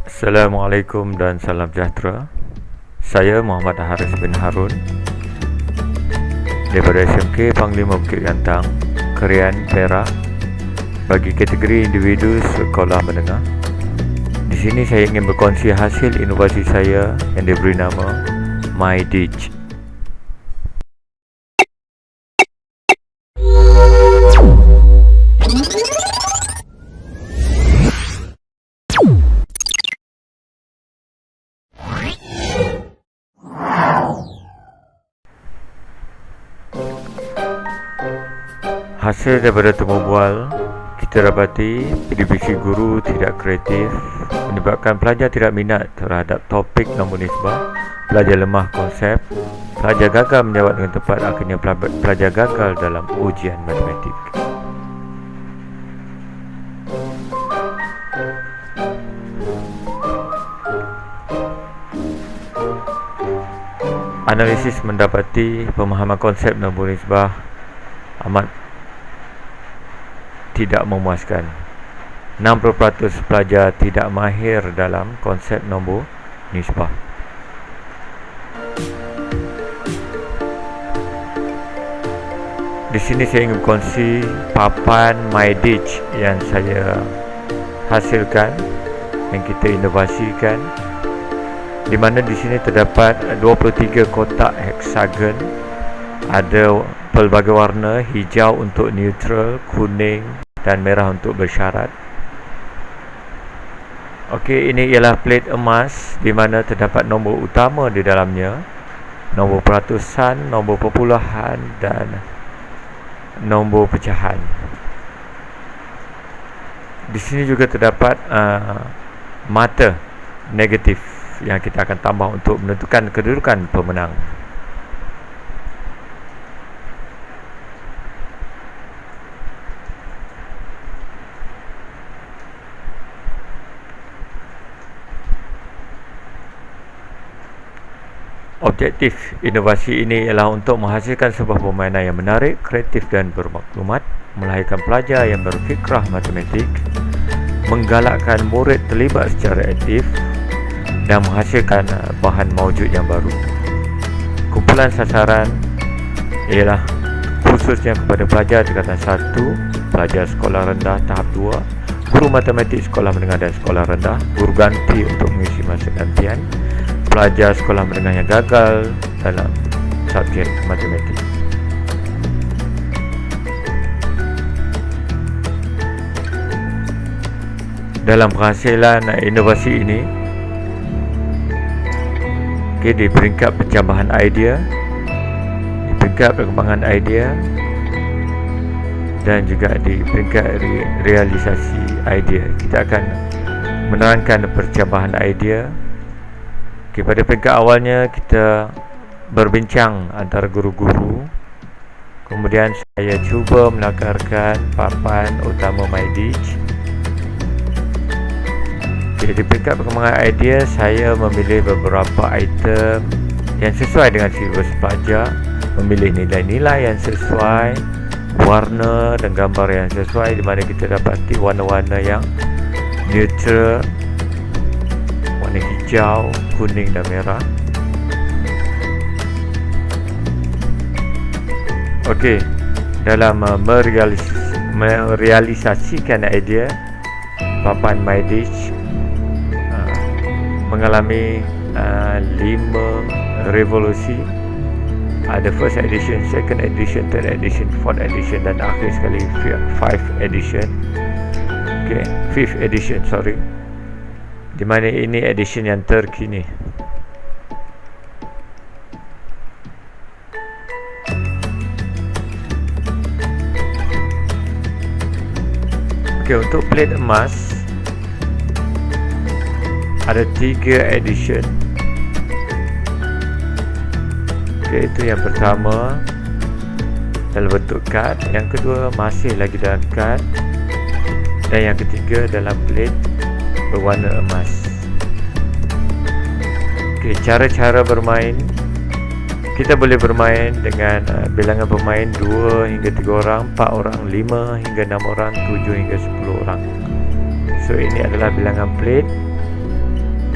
Assalamualaikum dan salam sejahtera. Saya Muhammad Haris bin Harun daripada SMK Panglima Bukit Gantang, Krian, Perak, bagi kategori individu sekolah menengah. Di sini saya ingin berkongsi hasil inovasi saya yang diberi nama MyDitch. Hasil daripada temu bual, kita dapati divisi guru tidak kreatif menyebabkan pelajar tidak minat terhadap topik nombor nisbah, pelajar lemah konsep, pelajar gagal menjawab dengan tepat, akhirnya pelajar gagal dalam ujian matematik. Analisis mendapati pemahaman konsep nombor nisbah amat tidak memuaskan. 60% pelajar tidak mahir dalam konsep nombor nisbah. Di sini saya ingin kongsi papan MyDitch yang saya hasilkan, yang kita inovasikan, di mana di sini terdapat 23 kotak heksagon, ada pelbagai warna, hijau untuk neutral, kuning dan merah untuk bersyarat. Okey, ini ialah plate emas di mana terdapat nombor utama di dalamnya, nombor peratusan, nombor perpuluhan dan nombor pecahan. Di sini juga terdapat mata negatif yang kita akan tambah untuk menentukan kedudukan pemenang. Objektif inovasi ini ialah untuk menghasilkan sebuah permainan yang menarik, kreatif dan bermaklumat, melahirkan pelajar yang berfikrah matematik, menggalakkan murid terlibat secara aktif dan menghasilkan bahan mawjud yang baru. Kumpulan sasaran ialah khususnya kepada pelajar tingkatan 1, pelajar sekolah rendah tahap 2, guru matematik sekolah menengah dan sekolah rendah, guru ganti untuk mengisi masa gantian, pelajar sekolah menengah yang gagal dalam subjek matematik. Dalam penghasilan inovasi ini, di peringkat pencambahan idea, di peringkat perkembangan idea dan juga di peringkat realisasi idea, kita akan menerangkan percambahan idea. Pada peringkat awalnya kita berbincang antara guru-guru, kemudian saya cuba melakarkan papan utama MyDitch. Di peringkat perkembangan idea, saya memilih beberapa item yang sesuai dengan silibus pelajar, memilih nilai-nilai yang sesuai, warna dan gambar yang sesuai, di mana kita dapati warna-warna yang neutral, warna hijau, kuning dan merah. Okey, dalam merealisasikan idea, papan MyDitch mengalami 5 revolusi. Ada first edition, second edition, third edition, fourth edition dan akhir sekali fifth edition. Okey, fifth edition, sorry. Di mana ini edition yang terkini. Okey, untuk plate emas ada 3 edition. Okey, itu yang pertama dalam bentuk kad, yang kedua masih lagi dalam kad, dan yang ketiga dalam plate berwarna emas. Okey, cara-cara bermain, kita boleh bermain dengan bilangan pemain 2 hingga 3 orang, 4 orang, 5 hingga 6 orang, 7 hingga 10 orang. So ini adalah bilangan plate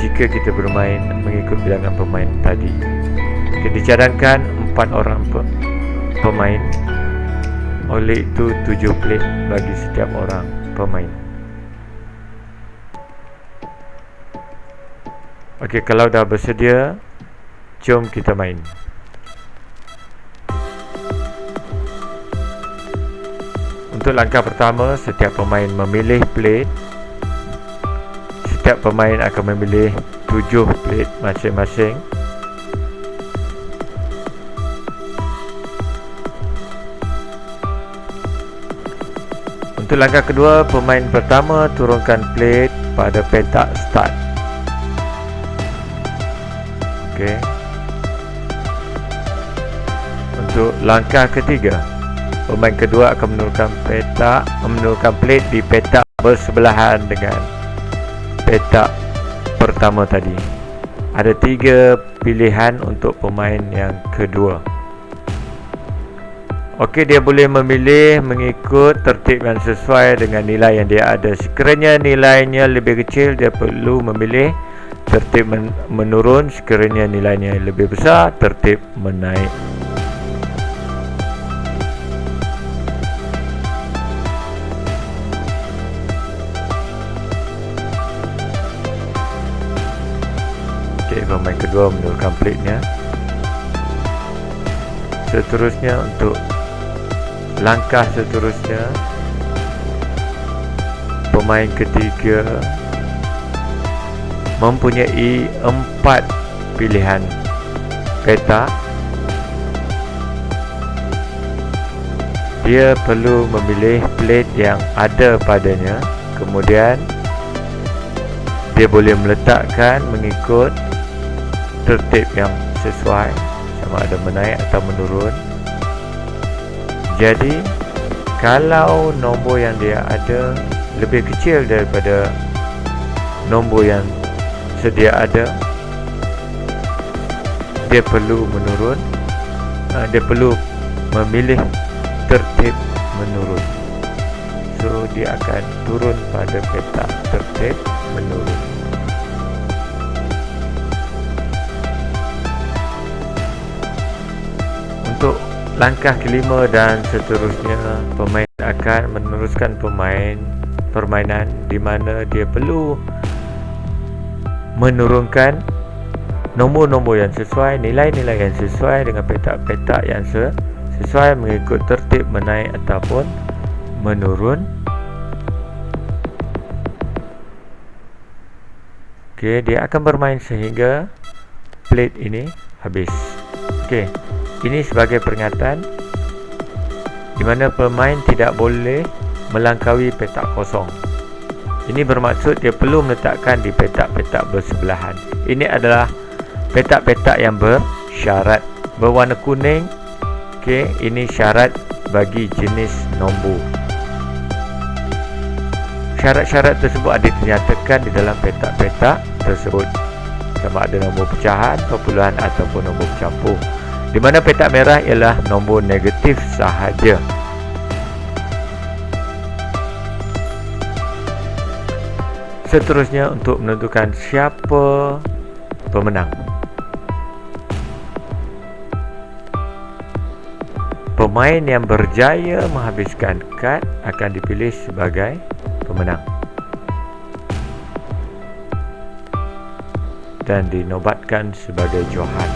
jika kita bermain mengikut bilangan pemain tadi. Dicadangkan 4 orang pemain, oleh itu 7 plate bagi setiap orang pemain. Okey, kalau dah bersedia, jom kita main. Untuk langkah pertama, setiap pemain memilih plate. Setiap pemain akan memilih 7 plate masing-masing. Untuk langkah kedua, pemain pertama turunkan plate pada petak start. Okey. Untuk langkah ketiga, pemain kedua akan menurunkan plate di petak bersebelahan dengan petak pertama tadi. Ada 3 pilihan untuk pemain yang kedua. Okey, dia boleh memilih mengikut tertib yang sesuai dengan nilai yang dia ada. Sekiranya nilainya lebih kecil, dia perlu memilih tertib menurun. Sekiranya nilainya lebih besar, tertib menaik. Pemain kedua menurunkan plate-nya. Seterusnya, untuk langkah seterusnya, pemain ketiga mempunyai 4 pilihan petak. Dia perlu memilih plate yang ada padanya. Kemudian dia boleh meletakkan mengikut tertib yang sesuai, sama ada menaik atau menurun. Jadi kalau nombor yang dia ada lebih kecil daripada nombor yang sedia ada, dia perlu menurun. Dia perlu memilih tertib menurun. So dia akan turun pada petak tertib menurun. Untuk langkah kelima dan seterusnya, pemain akan meneruskan permainan di mana dia perlu menurunkan nombor-nombor yang sesuai, nilai-nilai yang sesuai dengan petak-petak yang sesuai mengikut tertib menaik ataupun menurun. Okey, dia akan bermain sehingga plate ini habis. Okey. Ini sebagai peringatan di mana pemain tidak boleh melangkaui petak kosong. Ini bermaksud dia perlu meletakkan di petak-petak bersebelahan. Ini adalah petak-petak yang bersyarat, berwarna kuning. Okey, ini syarat bagi jenis nombor. Syarat-syarat tersebut ada dinyatakan di dalam petak-petak tersebut, sama ada nombor pecahan, perpuluhan ataupun nombor bercampur. Di mana petak merah ialah nombor negatif sahaja. Seterusnya, untuk menentukan siapa pemenang, pemain yang berjaya menghabiskan kad akan dipilih sebagai pemenang dan dinobatkan sebagai johan.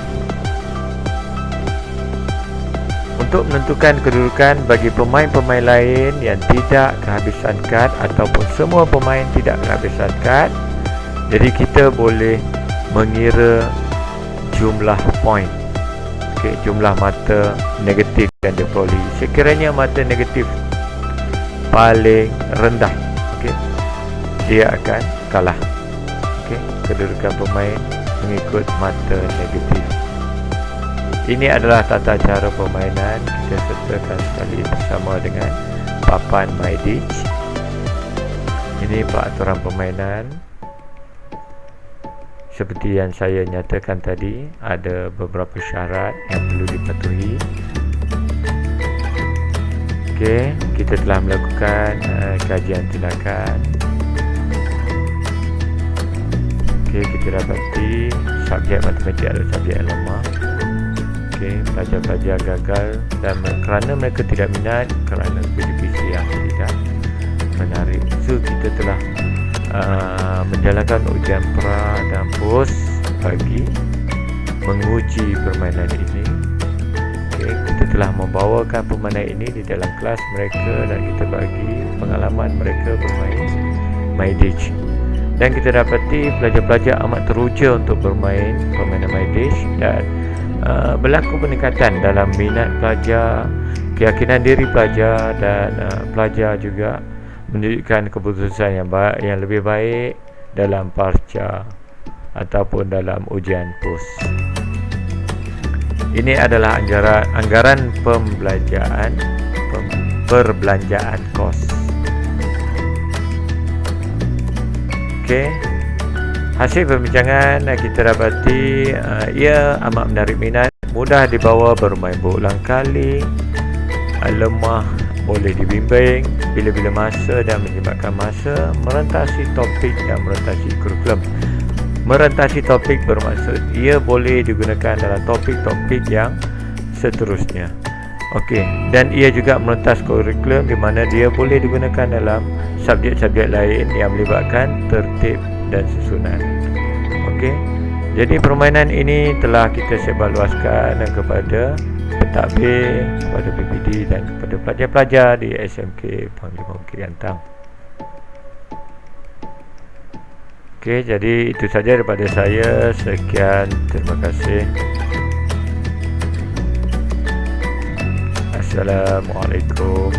Untuk menentukan kedudukan bagi pemain-pemain lain yang tidak kehabisan kad ataupun semua pemain tidak kehabisan kad, jadi kita boleh mengira jumlah poin. Okey, jumlah mata negatif yang diperolehi. Sekiranya mata negatif paling rendah, okey, dia akan kalah. Okey, kedudukan pemain mengikut mata negatif. Ini adalah tata cara permainan. Kita sertakan sekali bersama dengan papan MyDitch. Ini peraturan permainan. Seperti yang saya nyatakan tadi, ada beberapa syarat yang perlu dipatuhi. Okey, kita telah melakukan kajian tindakan. Okey, kita dapati subjek matematik adalah subjek yang lemah. Okey, pelajar-pelajar gagal dan kerana mereka tidak minat, kerana PDPC yang tidak menarik. So, kita telah menjalankan ujian pra dan pos bagi menguji permainan ini. Okay, kita telah membawakan permainan ini di dalam kelas mereka dan kita bagi pengalaman mereka bermain MyDish. Dan kita dapati pelajar-pelajar amat teruja untuk bermain permainan MyDish dan berlaku peningkatan dalam minat pelajar, keyakinan diri pelajar dan pelajar juga menunjukkan keputusan yang lebih baik dalam pasca ataupun dalam ujian pos. Ini adalah anggaran perbelanjaan kos. Okey. Hasil perbincangan kita dapati ia amat menarik minat, mudah dibawa, bermain berulang kali, lemah, boleh dibimbing bila-bila masa dan menjimatkan masa, merentasi topik dan merentasi kurikulum. Merentasi topik bermaksud ia boleh digunakan dalam topik-topik yang seterusnya. Okey, dan ia juga merentas kurikulum di mana dia boleh digunakan dalam subjek-subjek lain yang melibatkan tertib dan susunan. Okey. Jadi permainan ini telah kita sebarluaskan kepada pentadbir, kepada PPD dan kepada pelajar-pelajar di SMK Panglima Bukit Gantang. Okey, jadi itu saja daripada saya. Sekian, terima kasih. Assalamualaikum.